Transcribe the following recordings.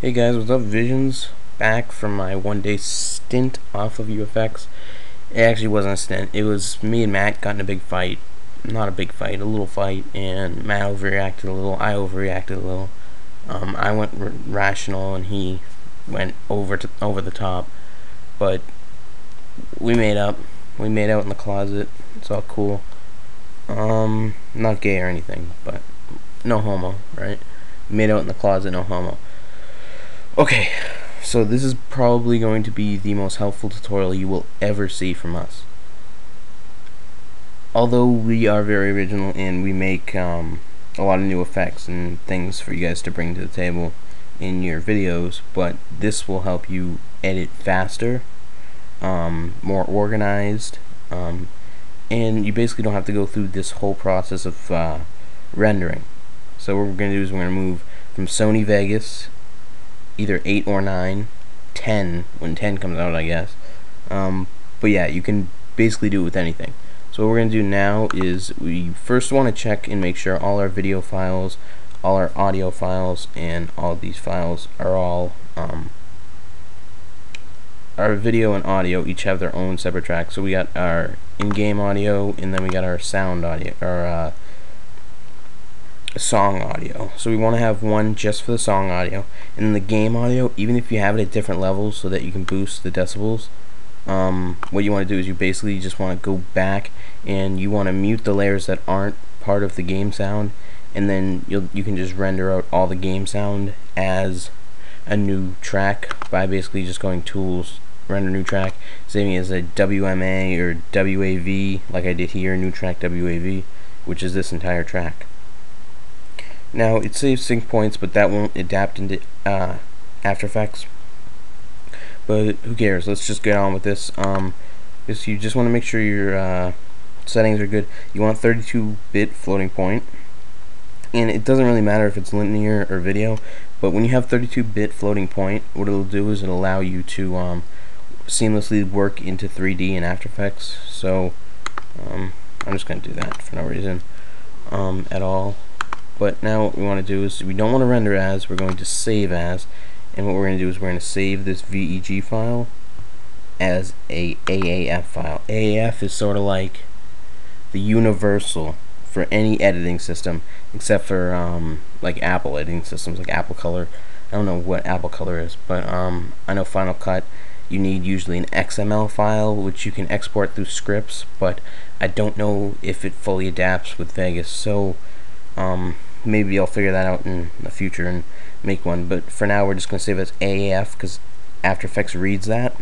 Hey guys, what's up? Visions back from my one-day stint off of UFX. It actually wasn't a stint. It was me and Matt got in a big fight. Not a big fight, a little fight, and Matt overreacted a little. I overreacted a little. I went rational, and he went over the top. But we made up. We made out in the closet. It's all cool. Not gay or anything, but no homo, right? We made out in the closet, no homo. Okay, so this is probably going to be the most helpful tutorial you will ever see from us. Although we are very original and we make a lot of new effects and things for you guys to bring to the table in your videos, but this will help you edit faster, more organized, and you basically don't have to go through this whole process of rendering. So what we're going to do is we're going to move from Sony Vegas, either 8 or 9, 10 when 10 comes out, I guess. But yeah, you can basically do it with anything. So what we're going to do now is we first want to check and make sure all our video files, all our audio files, and all of these files are all our video and audio each have their own separate tracks. So we got our in-game audio, and then we got our sound audio, or song audio. So we want to have one just for the song audio, and then the game audio, even if you have it at different levels so that you can boost the decibels, what you want to do is you basically just want to go back and you want to mute the layers that aren't part of the game sound, and then you can just render out all the game sound as a new track by basically just going tools, render new track, saving it as a WMA or WAV like I did here, new track WAV, which is this entire track. Now it saves sync points, but that won't adapt into After Effects. But who cares? Let's just get on with this. You just want to make sure your settings are good. You want 32-bit floating point, and it doesn't really matter if it's linear or video. But when you have 32-bit floating point, what it'll do is it'll allow you to seamlessly work into 3D in After Effects. So I'm just going to do that for no reason at all. But now what we want to do is we don't want to render as, we're going to save as, and what we're going to do is we're going to save this VEG file as a AAF file. AAF is sort of like the universal for any editing system except for like Apple editing systems, like Apple Color. I don't know what Apple Color is, but I know Final Cut you need usually an XML file which you can export through scripts, but I don't know if it fully adapts with Vegas, so maybe I'll figure that out in the future and make one, but for now we're just going to save it as AAF because After Effects reads that.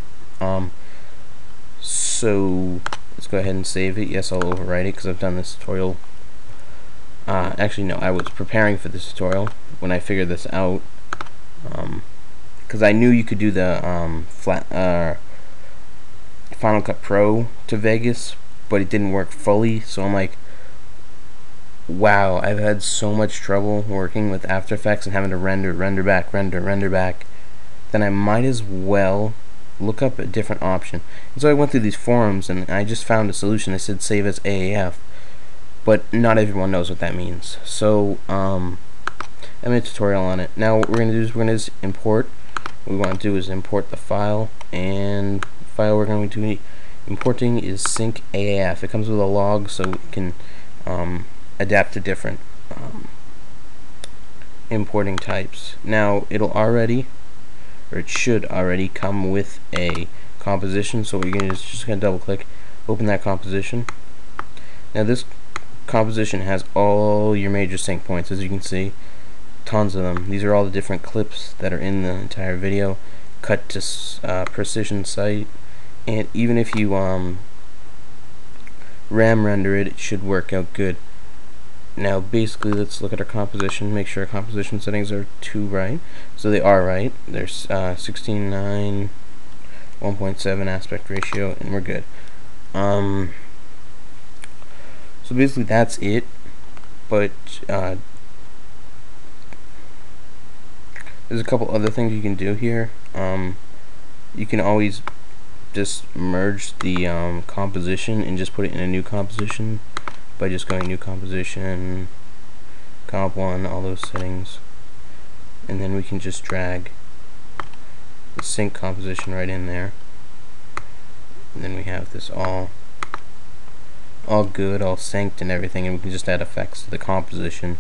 So let's go ahead and save it. Yes, I'll overwrite it because I've done this tutorial. Actually no, I was preparing for this tutorial when I figured this out, because I knew you could do the Final Cut Pro to Vegas, but it didn't work fully, so I'm like, wow, I've had so much trouble working with After Effects and having to render back, then I might as well look up a different option. And so I went through these forums and I just found a solution. I said save as AAF, but not everyone knows what that means. So I made a tutorial on it. Now what we're going to do is we're going to import. What we want to do is import the file, and the file we're going to be importing is sync AAF. It comes with a log so we can adapt to different importing types. Now it should already come with a composition, so what you're going to do is just going to double click, open that composition. Now this composition has all your major sync points, as you can see, tons of them. These are all the different clips that are in the entire video, cut to precision site, and even if you RAM render it, it should work out good. Now basically let's look at our composition, make sure our composition settings are right. So they are right. There's 16:9, 1.7 aspect ratio, and we're good. So basically that's it, but there's a couple other things you can do here. You can always just merge the composition and just put it in a new composition by just going new composition, comp 1, all those settings, and then we can just drag the sync composition right in there, and then we have this all good, all synced and everything, and we can just add effects to the composition.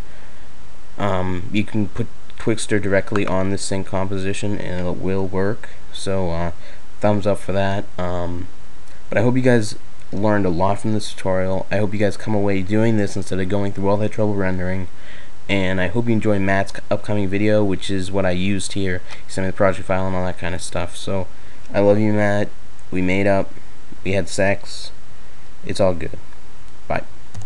You can put Twixtor directly on the sync composition and it will work, so thumbs up for that. But I hope you guys learned a lot from this tutorial. I hope you guys come away doing this instead of going through all that trouble rendering, and I hope you enjoy Matt's upcoming video, which is what I used here. He sent me the project file and all that kind of stuff. So I love you, Matt. We made up, we had sex, it's all good.